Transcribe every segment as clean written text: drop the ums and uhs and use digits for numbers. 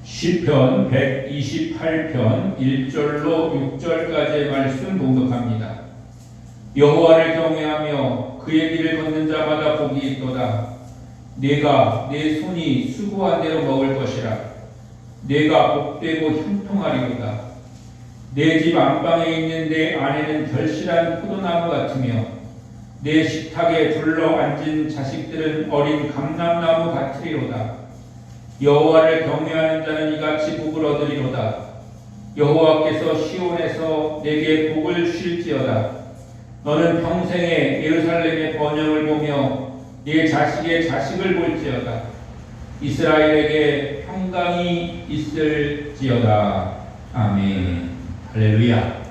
시편 128편 1절로 6절까지의 말씀 봉독합니다. 여호와를 경외하며 그의 길을 걷는 자마다 복이 있도다. 내가 내 손이 수고한 대로 먹을 것이라. 내가 복되고 형통하리로다. 내 집 안방에 있는 내 아내는 결실한 포도나무 같으며 내 식탁에 둘러 앉은 자식들은 어린 감람나무 같으리로다. 여호와를 경외하는 자는 이같이 복을 얻으리로다. 여호와께서 시온에서 내게 복을 주실지어다. 너는 평생에 예루살렘의 번영을 보며 네 자식의 자식을 볼지어다. 이스라엘에게 평강이 있을지어다. 아멘. 할렐루야.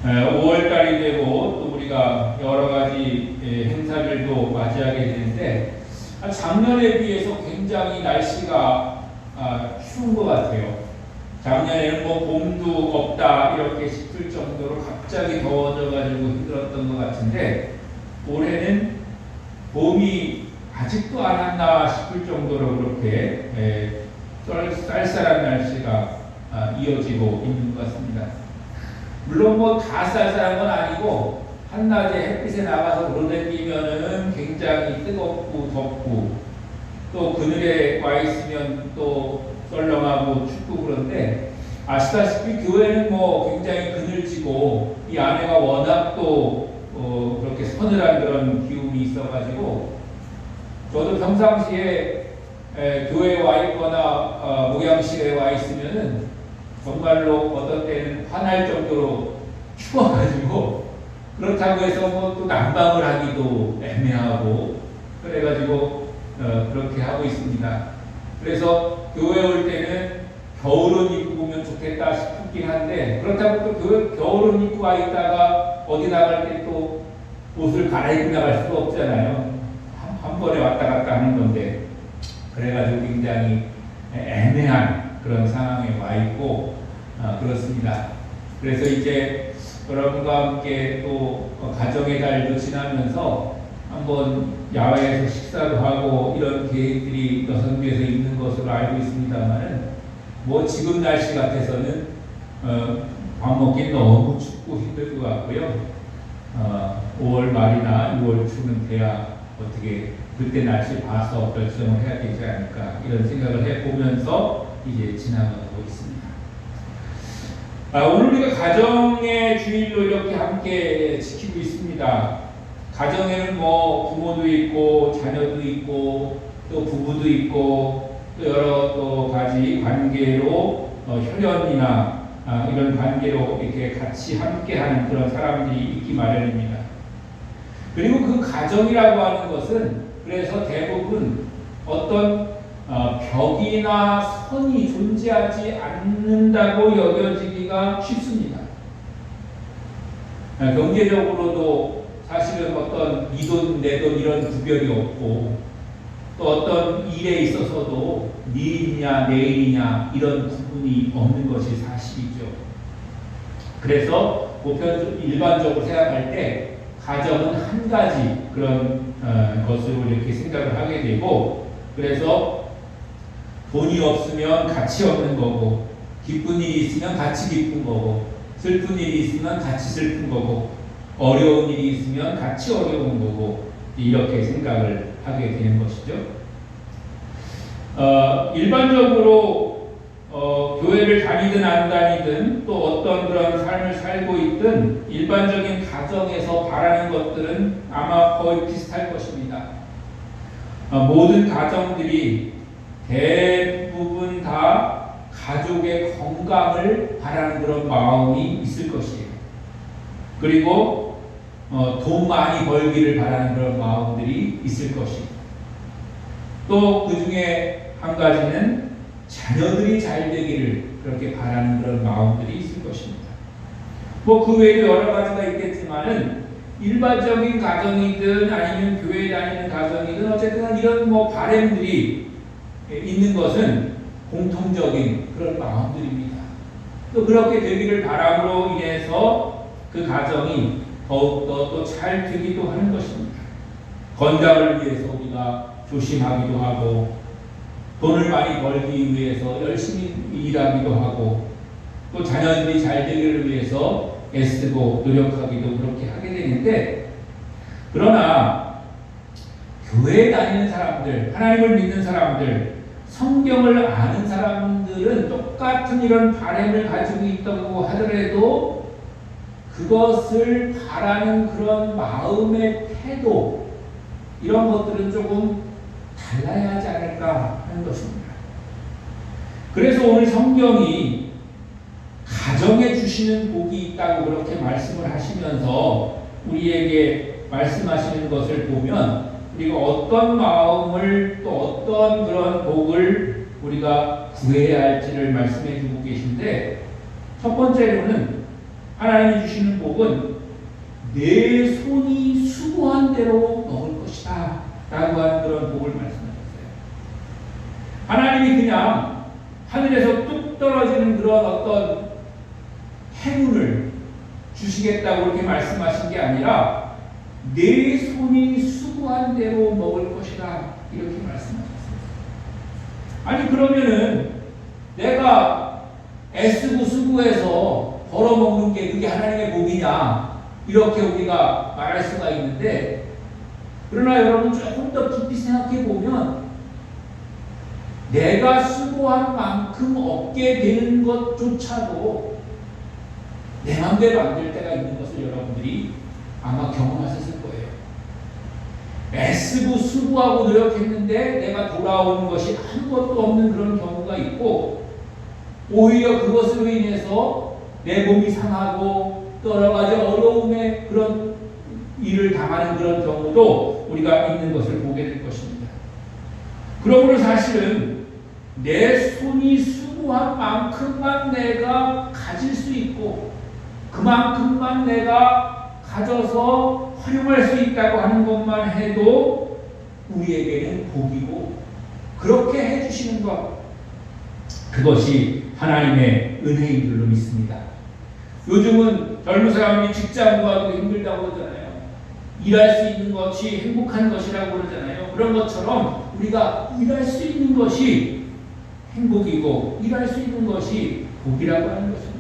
5월달이 되고 또 우리가 여러 가지 행사들도 맞이하게 되는데 작년에 비해서 굉장히 날씨가 추운 것 같아요. 작년에는 뭐 봄도 없다 이렇게 싶을 정도로 갑자기 더워져가지고 힘들었던 것 같은데 올해는 봄이 아직도 안 왔나 싶을 정도로 그렇게 쌀쌀한 날씨가 이어지고 있는 것 같습니다. 물론 뭐 다 쌀쌀한 건 아니고 한낮에 햇빛에 나가서 돌아다니면은 굉장히 뜨겁고 덥고 또 그늘에 와 있으면 또 썰렁하고 춥고 그런데 아시다시피 교회는 뭐 굉장히 그늘지고 이 안에가 워낙 또 그렇게 서늘한 그런 기운이 있어가지고 저도 평상시에 교회에 와 있거나 목양실에 와 있으면은 정말로 어떤 때는 화날 정도로 추워가지고 그렇다고 해서 뭐 또 난방을 하기도 애매하고 그래가지고 그렇게 하고 있습니다. 그래서 교회 올 때는 겨울옷 입고 오면 좋겠다 싶긴 한데 그렇다고 또 겨울옷 입고 와 있다가 어디 나갈 때 또 옷을 갈아입고 나갈 수가 없잖아요. 한 번에 왔다 갔다 하는 건데 그래가지고 굉장히 애매한 그런 상황에 와 있고 그렇습니다. 그래서 이제 여러분과 함께 또 가정의 달도 지나면서 한번 야외에서 식사도 하고 이런 계획들이 여성교에서 있는 것으로 알고 있습니다만은 뭐 지금 날씨 같아서는 밥 먹기 너무 춥고 힘들 것 같고요. 5월 말이나 6월 초는 돼야 어떻게 그때 날씨 봐서 결정을 해야 되지 않을까 이런 생각을 해보면서 이제 지나가고 있습니다. 오늘 우리가 가정의 주일로 이렇게 함께 지키고 있습니다. 가정에는 뭐 부모도 있고 자녀도 있고 또 부부도 있고 또 여러 또 가지 관계로 혈연이나 이런 관계로 이렇게 같이 함께하는 그런 사람들이 있기 마련입니다. 그리고 그 가정이라고 하는 것은 그래서 대부분 어떤 벽이나 선이 존재하지 않는다고 여겨지기가 쉽습니다. 경제적으로도 사실은 어떤 이 돈, 내 돈 이런 구별이 없고 또 어떤 일에 있어서도 니일이냐 내일이냐 이런 구분이 없는 것이 사실이죠. 그래서 일반적으로 생각할 때 가정은 한 가지 그런 것으로 이렇게 생각을 하게 되고 그래서 돈이 없으면 가치 없는 거고 기쁜 일이 있으면 같이 기쁜 거고 슬픈 일이 있으면 같이 슬픈 거고 어려운 일이 있으면 같이 어려운 거고 이렇게 생각을 하게 되는 것이죠. 일반적으로 교회를 다니든 안 다니든 또 어떤 그런 삶을 살고 있든 일반적인 가정에서 바라는 것들은 아마 거의 비슷할 것입니다. 모든 가정들이 대부분 다 가족의 건강을 바라는 그런 마음이 있을 것이에요. 그리고 돈 많이 벌기를 바라는 그런 마음들이 있을 것입니다. 또 그 중에 한 가지는 자녀들이 잘 되기를 그렇게 바라는 그런 마음들이 있을 것입니다. 뭐 그 외에도 여러 가지가 있겠지만은 일반적인 가정이든 아니면 교회 다니는 가정이든 어쨌든 이런 뭐 바람들이 있는 것은 공통적인 그런 마음들입니다. 또 그렇게 되기를 바람으로 인해서 그 가정이 더욱더 또 잘 되기도 하는 것입니다. 건강을 위해서 우리가 조심하기도 하고 돈을 많이 벌기 위해서 열심히 일하기도 하고 또 자녀들이 잘 되기를 위해서 애쓰고 노력하기도 그렇게 하게 되는데, 그러나 교회에 다니는 사람들, 하나님을 믿는 사람들, 성경을 아는 사람들은 똑같은 이런 바람을 가지고 있다고 하더라도 그것을 바라는 그런 마음의 태도, 이런 것들은 조금 달라야 하지 않을까 하는 것입니다. 그래서 오늘 성경이 가정에 주시는 복이 있다고 그렇게 말씀을 하시면서 우리에게 말씀하시는 것을 보면 우리가 어떤 마음을 또 어떤 그런 복을 우리가 구해야 할지를 말씀해 주고 계신데, 첫 번째로는 하나님이 주시는 복은 내 손이 수고한 대로 먹을 것이다 라고 하는 그런 복을 말씀하셨어요. 하나님이 그냥 하늘에서 뚝 떨어지는 그런 어떤 행운을 주시겠다고 그렇게 말씀하신 게 아니라 내 손이 수고한 대로 먹을 것이다 이렇게 말씀하셨어요. 아니 그러면은 내가 애쓰고 수고해서 벌어먹는 게 그게 하나님의 복이냐 이렇게 우리가 말할 수가 있는데, 그러나 여러분 조금 더 깊이 생각해 보면 내가 수고한 만큼 얻게 되는 것조차도 내 마음대로 안 될 때가 있는 것을 여러분들이 아마 경험하셨을 거예요. 애쓰고 수고하고 노력했는데 내가 돌아오는 것이 아무것도 없는 그런 경우가 있고, 오히려 그것으로 인해서 내 몸이 상하고 또 여러 가지 어려움의 그런 일을 당하는 그런 경우도 우리가 있는 것을 보게 될 것입니다. 그러므로 사실은 내 손이 수고한 만큼만 내가 가질 수 있고 그만큼만 내가 가져서 활용할 수 있다고 하는 것만 해도 우리에게는 복이고, 그렇게 해주시는 것, 그것이 하나님의 은혜인 줄로 믿습니다. 요즘은 젊은 사람이 직장 구하기도 힘들다고 그러잖아요. 일할 수 있는 것이 행복한 것이라고 그러잖아요. 그런 것처럼 우리가 일할 수 있는 것이 행복이고 일할 수 있는 것이 복이라고 하는 것입니다.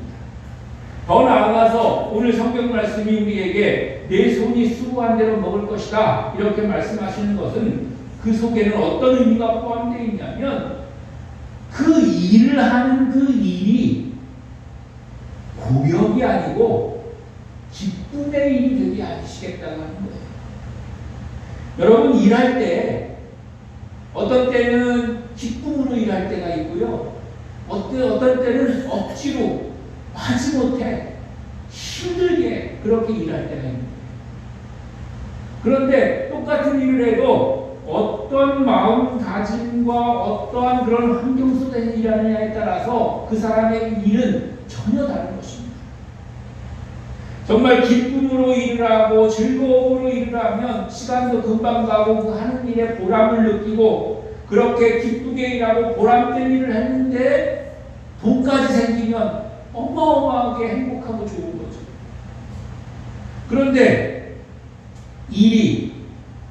더 나아가서 오늘 성경 말씀이 우리에게 내 손이 수고한 대로 먹을 것이다 이렇게 말씀하시는 것은 그 속에는 어떤 의미가 포함되어 있냐면, 그 일을 하는 그 일이 고역이 아니고 기쁨의 일이 되게 하시겠다고 하는 거예요. 여러분 일할 때 어떤 때는 기쁨으로 일할 때가 있고요, 어떤 때는 억지로 마지못해 힘들게 그렇게 일할 때가 있는 거예요. 그런데 똑같은 일을 해도 어떤 마음가짐과 어떠한 그런 환경 속에서 일하느냐에 따라서 그 사람의 일은 전혀 다른 것입니다. 정말 기쁨으로 일을 하고 즐거움으로 일을 하면 시간도 금방 가고 그 하는 일에 보람을 느끼고, 그렇게 기쁘게 일하고 보람된 일을 했는데 돈까지 생기면 어마어마하게 행복하고 좋은 거죠. 그런데 일이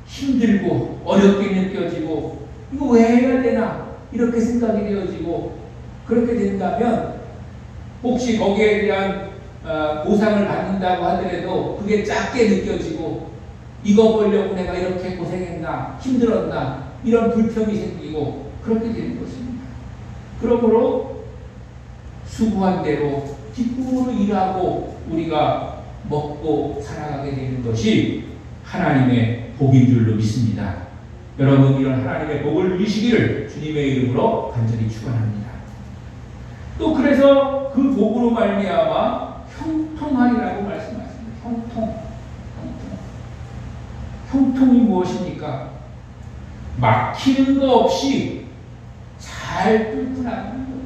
힘들고 어렵게 느껴지고 이거 왜 해야 되나 이렇게 생각이 되어지고, 그렇게 된다면 혹시 거기에 대한 보상을 받는다고 하더라도 그게 작게 느껴지고, 이거 보려고 내가 이렇게 고생했나 힘들었나 이런 불평이 생기고 그렇게 되는 것입니다. 그러므로 수고한 대로 기쁨으로 일하고 우리가 먹고 살아가게 되는 것이 하나님의 복인 줄로 믿습니다. 여러분 이런 하나님의 복을 누리시기를 주님의 이름으로 간절히 축원합니다. 또 그래서 그 복으로 말미암아 형통하리라고 말씀하십니다. 형통이 무엇입니까? 막히는 거 없이 잘 뚫고 나가는 거예요.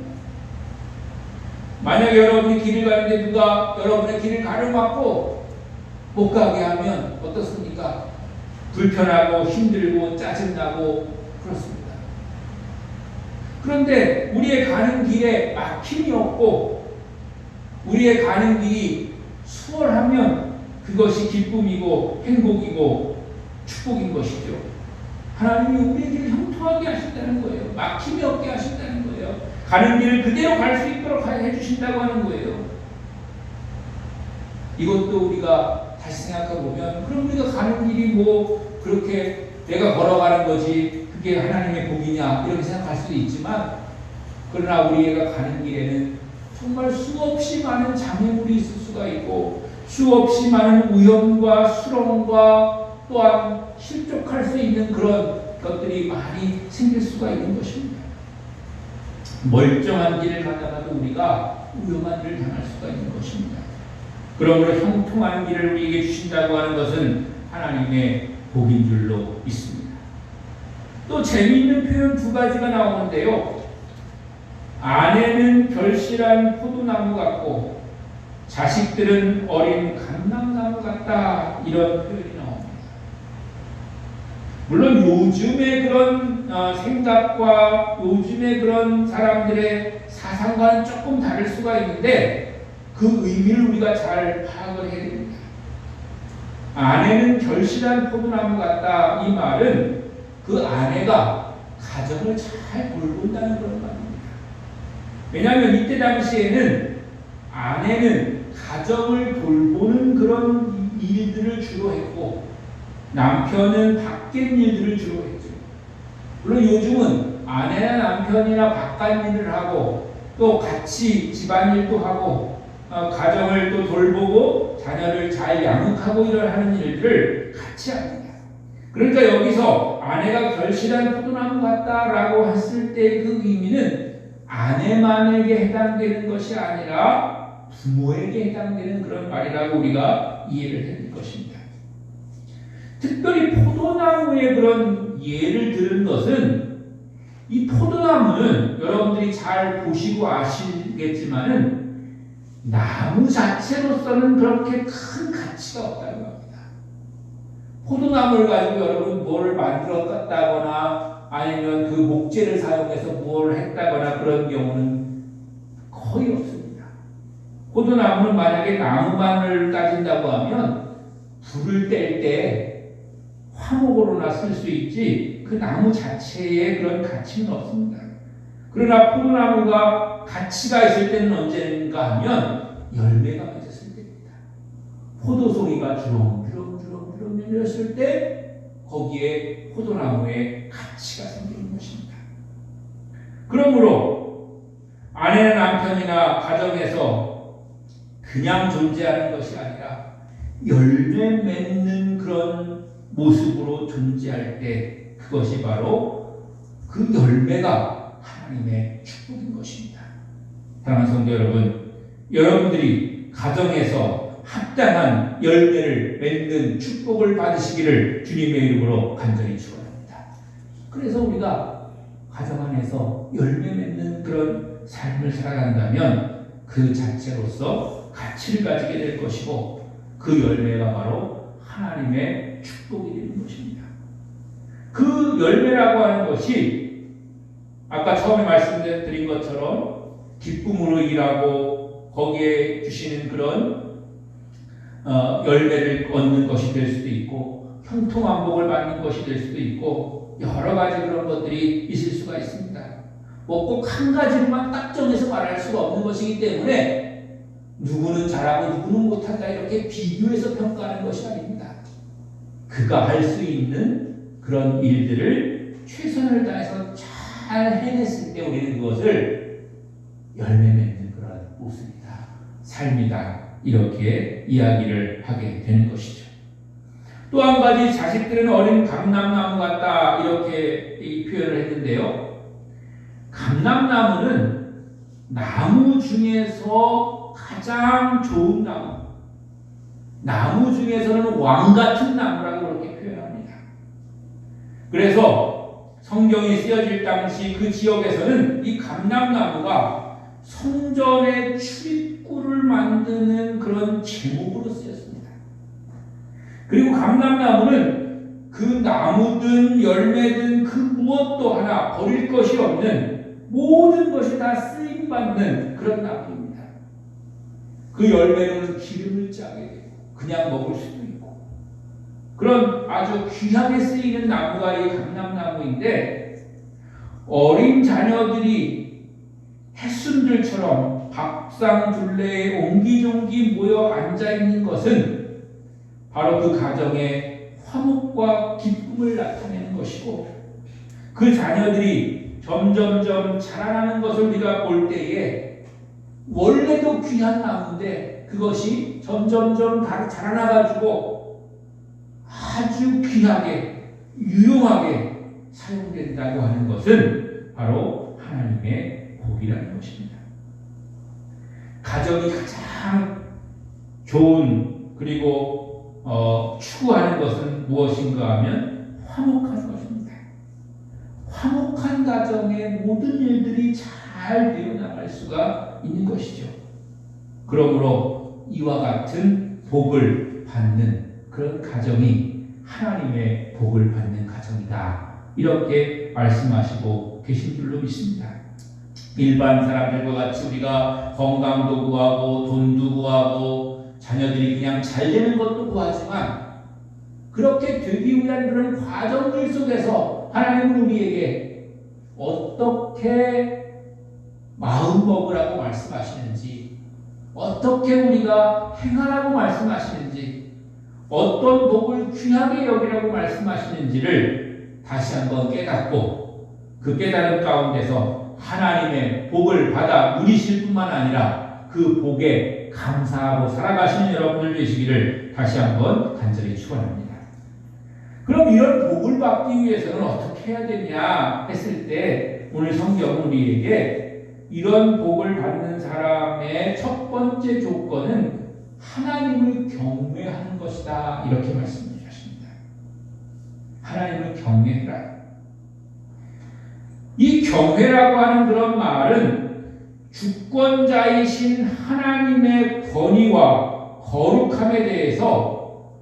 만약에 여러분이 길을 가는데 누가 여러분의 길을 가로막고 못 가게 하면 어떻습니까? 불편하고 힘들고 짜증나고 그렇습니다. 그런데 우리의 가는 길에 막힘이 없고 우리의 가는 길이 수월하면 그것이 기쁨이고 행복이고 축복인 것이죠. 하나님이 우리의 길을 형통하게 하신다는 거예요. 막힘이 없게 하신다는 거예요. 가는 길을 그대로 갈 수 있도록 해주신다고 하는 거예요. 이것도 우리가 다시 생각해보면, 그럼 우리가 가는 길이 뭐 그렇게 내가 걸어가는 거지 그게 하나님의 복이냐 이렇게 생각할 수도 있지만, 그러나 우리가 가는 길에는 정말 수없이 많은 장애물이 있을 수가 있고 수없이 많은 위험과 수렁과 또한 실족할 수 있는 그런 것들이 많이 생길 수가 있는 것입니다. 멀쩡한 길을 가다가도 우리가 위험한 일을 당할 수가 있는 것입니다. 그러므로 형통한 길을 우리에게 주신다고 하는 것은 하나님의 복인 줄로 믿습니다. 또 재미있는 표현 두 가지가 나오는데요. 아내는 결실한 포도나무 같고 자식들은 어린 감람나무 같다, 이런 표현이 나옵니다. 물론 요즘의 그런 생각과 요즘의 그런 사람들의 사상과는 조금 다를 수가 있는데 그 의미를 우리가 잘 파악을 해야 됩니다. 아내는 결실한 포도나무 같다, 이 말은 그 아내가 가정을 잘 돌본다는 그런 말입니다. 왜냐하면 이때 당시에는 아내는 가정을 돌보는 그런 일들을 주로 했고 남편은 밖의 일들을 주로 했죠. 물론 요즘은 아내나 남편이나 바깥 일을 하고 또 같이 집안일도 하고 가정을 또 돌보고 자녀를 잘 양육하고 이런 하는 일들을 같이 합니다. 그러니까 여기서 아내가 결실한 포도나무 같다라고 했을 때 그 의미는 아내만에게 해당되는 것이 아니라 부모에게 해당되는 그런 말이라고 우리가 이해를 해야 될 것입니다. 특별히 포도나무의 그런 예를 들은 것은, 이 포도나무는 여러분들이 잘 보시고 아시겠지만은 나무 자체로서는 그렇게 큰 가치가 없다는 겁니다. 포도나무를 가지고 여러분 뭘 만들었다거나 아니면 그 목재를 사용해서 뭘 했다거나 그런 경우는 거의 없습니다. 포도나무는 만약에 나무만을 따진다고 하면 불을 뗄 때 화목으로나 쓸 수 있지 그 나무 자체에 그런 가치는 없습니다. 그러나 포도나무가 가치가 있을 때는 언젠가 하면 열매가 맺었을 때입니다. 포도송이가 주렁주렁 열렸을 때 거기에 포도나무에 가치가 생기는 것입니다. 그러므로 아내나 남편이나 가정에서 그냥 존재하는 것이 아니라 열매 맺는 그런 모습으로 존재할 때 그것이 바로 그 열매가 하나님의 축복인 것입니다. 사랑하는 성도 여러분, 여러분들이 가정에서 합당한 열매를 맺는 축복을 받으시기를 주님의 이름으로 간절히 축원합니다. 그래서 우리가 가정 안에서 열매 맺는 그런 삶을 살아간다면 그 자체로서 가치를 가지게 될 것이고 그 열매가 바로 하나님의 축복이 되는 것입니다. 그 열매라고 하는 것이 아까 처음에 말씀드린 것처럼 기쁨으로 일하고 거기에 주시는 그런 열매를 얻는 것이 될 수도 있고 형통한 복을 받는 것이 될 수도 있고 여러 가지 그런 것들이 있을 수가 있습니다. 뭐 꼭 한 가지로만 딱 정해서 말할 수가 없는 것이기 때문에 누구는 잘하고 누구는 못한다 이렇게 비교해서 평가하는 것이 아닙니다. 그가 할 수 있는 그런 일들을 최선을 다해서 잘 해냈을 때 우리는 그것을 열매 맺는 그런 모습이다, 삶이다, 이렇게 이야기를 하게 되는 것이죠. 또 한 가지, 자식들은 어린 감람나무 같다, 이렇게 이 표현을 했는데요. 감람나무는 나무 중에서 가장 좋은 나무 중에서는 왕 같은 나무라고 그렇게 표현합니다. 그래서 성경이 쓰여질 당시 그 지역에서는 이 감람나무가 성전의 출입구를 만드는 그런 제목으로 쓰였습니다. 그리고 감람나무는 그 나무든 열매든 그 무엇도 하나 버릴 것이 없는 모든 것이 다 쓰임받는 그런 나무입니다. 그 열매로는 기름을 짜게 되고 그냥 먹을 수도 있고 그런 아주 귀하게 쓰이는 나무가 이 감람나무인데 어린 자녀들이 햇순들처럼 밥상 둘레에 옹기종기 모여 앉아있는 것은 바로 그 가정의 화목과 기쁨을 나타내는 것이고 그 자녀들이 점점점 자라나는 것을 우리가 볼 때에 원래도 귀한 나무인데 그것이 점점점 다 자라나가지고 아주 귀하게 유용하게 사용된다고 하는 것은 바로 하나님의 복이라는 것입니다. 가정이 가장 좋은 그리고 추구하는 것은 무엇인가 하면 화목한 것입니다. 화목한 가정의 모든 일들이 잘 되어나갈 수가 있는 것이죠. 그러므로 이와 같은 복을 받는 그런 가정이 하나님의 복을 받는 가정이다. 이렇게 말씀하시고 계신 줄로 믿습니다. 일반 사람들과 같이 우리가 건강도 구하고 돈도 구하고 자녀들이 그냥 잘 되는 것도 구하지만 그렇게 되기 위한 그런 과정들 속에서 하나님은 우리에게 어떻게 마음 먹으라고 말씀하시는지 어떻게 우리가 행하라고 말씀하시는지 어떤 복을 귀하게 여기라고 말씀하시는지를 다시 한번 깨닫고 그 깨달음 가운데서 하나님의 복을 받아 누리실 뿐만 아니라 그 복에 감사하고 살아가시는 여러분들 되시기를 다시 한번 간절히 축원합니다. 그럼 이런 복을 받기 위해서는 어떻게 해야 되냐 했을 때 오늘 성경은 우리에게 이런 복을 받는 사람의 첫 번째 조건은 하나님을 경외하는 것이다. 이렇게 말씀하십니다. 하나님을 경외해라. 이 경외라고 하는 그런 말은 주권자이신 하나님의 권위와 거룩함에 대해서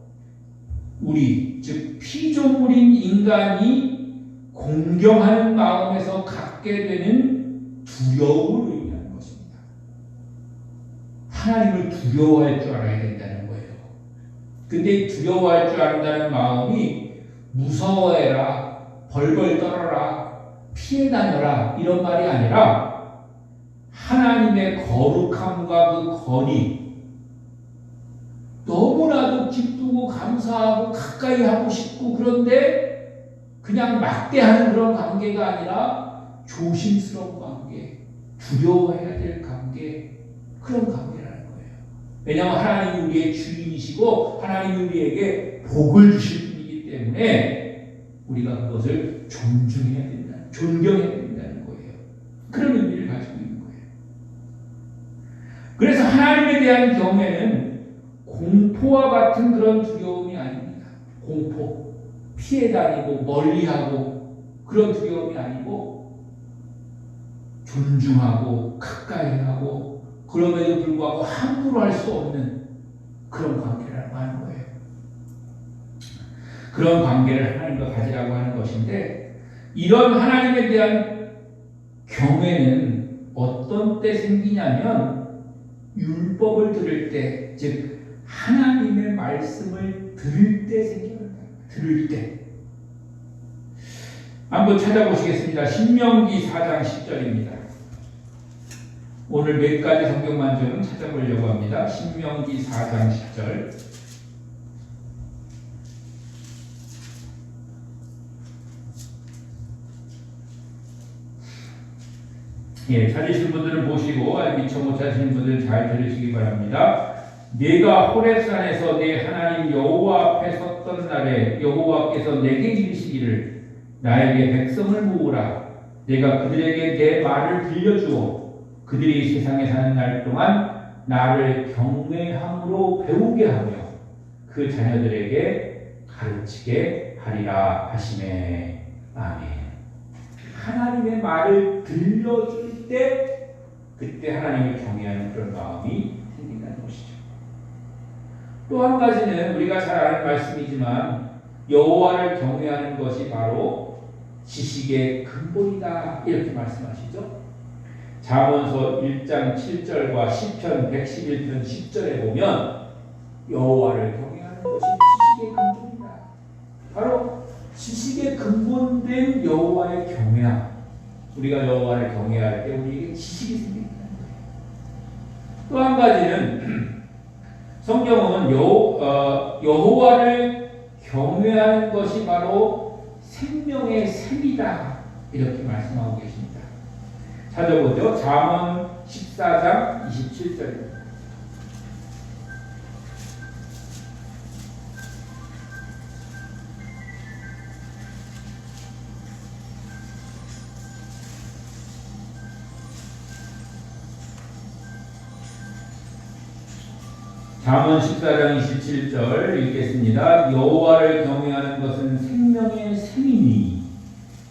우리 즉 피조물인 인간이 공경하는 마음에서 갖게 되는 두려움을 의미하는 것입니다. 하나님을 두려워할 줄 알아야 된다는 거예요. 근데 두려워할 줄 안다는 마음이 무서워해라, 벌벌 떨어라, 피해 다녀라 이런 말이 아니라 하나님의 거룩함과 그 권위 너무나도 기쁘고 감사하고 가까이 하고 싶고 그런데 그냥 막대하는 그런 관계가 아니라 조심스러운 관계, 두려워해야 될 관계, 그런 관계라는 거예요. 왜냐하면 하나님이 우리의 주인이시고 하나님이 우리에게 복을 주실 분이기 때문에 우리가 그것을 존중해야 된다, 존경해야 된다는 거예요. 그런 의미를 가지고 있는 거예요. 그래서 하나님에 대한 경외는 공포와 같은 그런 두려움이 아닙니다. 공포, 피해 다니고 멀리하고 그런 두려움이 아니고 존중하고 가까이 하고 그럼에도 불구하고 함부로 할 수 없는 그런 관계라고 하는 거예요. 그런 관계를 하나님과 가지라고 하는 것인데 이런 하나님에 대한 경외는 어떤 때 생기냐면 율법을 들을 때, 즉 하나님의 말씀을 들을 때 생깁니다. 들을 때. 한번 찾아보시겠습니다. 신명기 4장 10절입니다. 오늘 몇 가지 성경만 좀 찾아보려고 합니다. 신명기 4장 10절. 예, 찾으신 분들은 보시고 미처 못 찾으신 분들은 잘 들으시기 바랍니다. 내가 호렙산에서 내 하나님 여호와 앞에 섰던 날에 여호와께서 내게 이르시기를 나에게 백성을 모으라. 내가 그들에게 내 말을 들려주어 그들이 세상에 사는 날 동안 나를 경외함으로 배우게 하며 그 자녀들에게 가르치게 하리라 하시매. 아멘. 하나님의 말을 들려줄 때 그때 하나님을 경외하는 그런 마음이 생긴다는 것이죠. 또 한 가지는 우리가 잘 아는 말씀이지만 여호와를 경외하는 것이 바로 지식의 근본이다 이렇게 말씀하시죠. 잠언서 1장 7절과 시편 111편 10절에 보면 여호와를 경외하는 것이 지식의 근본이다. 바로 지식의 근본된 여호와의 경외함. 우리가 여호와를 경외할 때 우리에게 지식이 생긴다는 거예요. 또 한 가지는 성경은 여호와를 경외하는 것이 바로 생명의 샘이다 이렇게 말씀하고 계십니다. 찾아보죠. 잠언 14장 27절입니다. 잠언 14장 27절 읽겠습니다. 여호와를 경외하는 것은 생명의 샘이니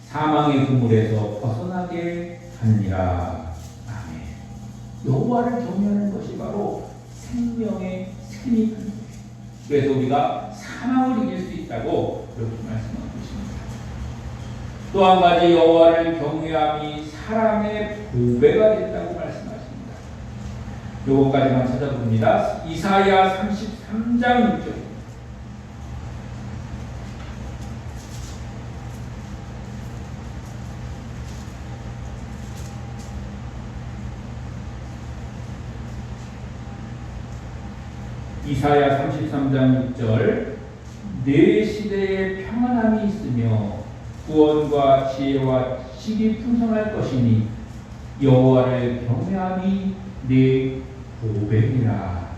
사망의 그물에서 벗어나게 하느니라. 아멘. 여호와를 경외하는 것이 바로 생명의 샘이. 그래서 우리가 사망을 이길 수 있다고 그렇게 말씀하고 있습니다. 또 한 가지 여호와를 경외함이 사람의 보배가 된다고 말씀하십니다. 요거까지만 찾아봅니다. 이사야 33장 6절. 이사야 33장 6절. 내 시대에 평안함이 있으며 구원과 지혜와 식이 풍성할 것이니 여호와를 경외함이 내 보배니라.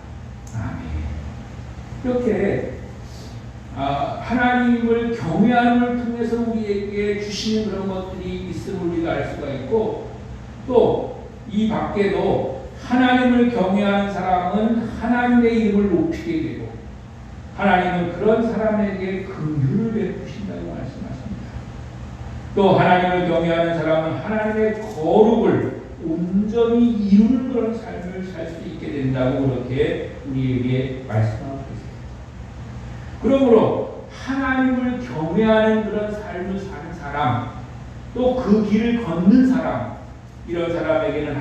아멘. 이렇게 하나님을 경외함을 통해서 우리에게 주시는 그런 것들이 있음을 우리가 알 수가 있고, 또 이 밖에도 하나님을 경외하는 사람은 하나님의 이름을 높이게 되고 하나님은 그런 사람에게 긍휼을 베푸신다고 말씀하십니다. 또 하나님을 경외하는 사람은 하나님의 거룩을 온전히 이루는 그런 삶을 살 수 있게 된다고 그렇게 우리에게 말씀하고 있습니다. 그러므로 하나님을 경외하는 그런 삶을 사는 사람, 또 그 길을 걷는 사람, 이런 사람에게는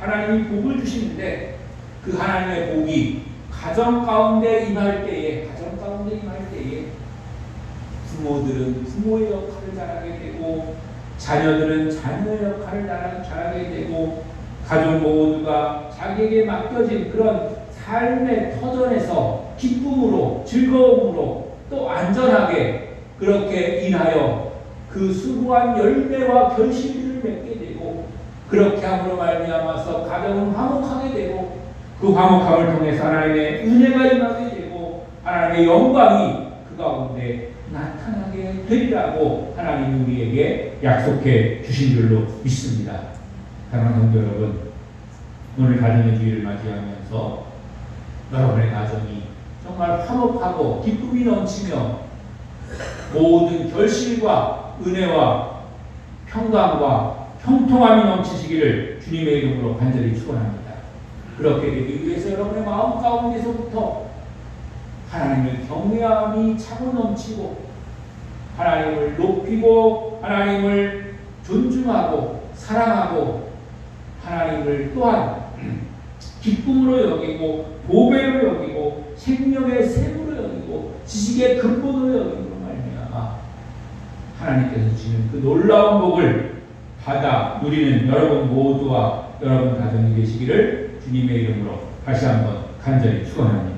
하나님이 복을 주시는데, 그 하나님의 복이 가정 가운데 임할 때에 부모들은 부모의 역할을 잘하게 되고, 자녀들은 자녀의 역할을 잘하게 되고, 가족 모두가 자기에게 맡겨진 그런 삶의 터전에서 기쁨으로, 즐거움으로, 또 안전하게 그렇게 인하여 그 수고한 열매와 결실을 맺게 되고, 그렇게 함으로 말미암아서 가정은 화목하게 되고, 그 화목함을 통해서 하나님의 은혜가 임하게 되고 하나님의 영광이 그 가운데 나타나게 되리라고 하나님이 우리에게 약속해 주신 줄로 믿습니다. 사랑하는 성도 여러분, 오늘 가정의 주일을 맞이하면서 여러분의 가정이 정말 화목하고 기쁨이 넘치며 모든 결실과 은혜와 평강과 형통함이 넘치시기를 주님의 이름으로 간절히 축원합니다. 그렇게 되기 위해서 여러분의 마음 가운데서부터 하나님을 경외함이 차고 넘치고 하나님을 높이고 하나님을 존중하고 사랑하고 하나님을 또한 기쁨으로 여기고 보배로 여기고 생명의 샘으로 여기고 지식의 근본으로 여기므로 말미암아 하나님께서 주시는 그 놀라운 복을 받아 누리는 여러분 모두와 여러분 가정이 되시기를 주님의 이름으로 다시 한번 간절히 축원합니다.